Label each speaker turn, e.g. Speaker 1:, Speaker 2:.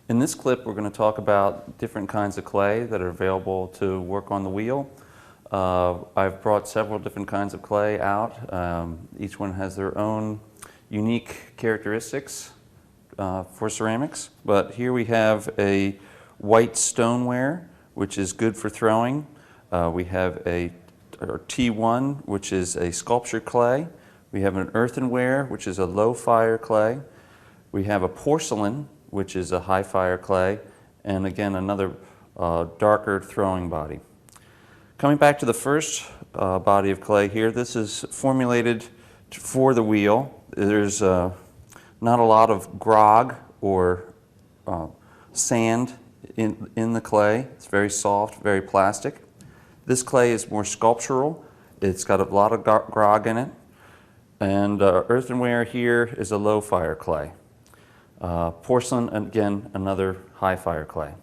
Speaker 1: In this clip, we're going to talk about different kinds of clay that are available to work on the wheel. I've brought several different kinds of clay out. Each one has their own unique characteristics for ceramics. But here we have a white stoneware, which is good for throwing. We have a T1, which is a sculpture clay. We have an earthenware, which is a low fire clay. We have a porcelain, which is a high fire clay, and again another darker throwing body. Coming back to the first body of clay here, this is formulated for the wheel. There's not a lot of grog or sand in the clay. It's very soft, very plastic. This clay is more sculptural. It's got a lot of grog in it. And earthenware here is a low fire clay. Porcelain, again, another high fire clay.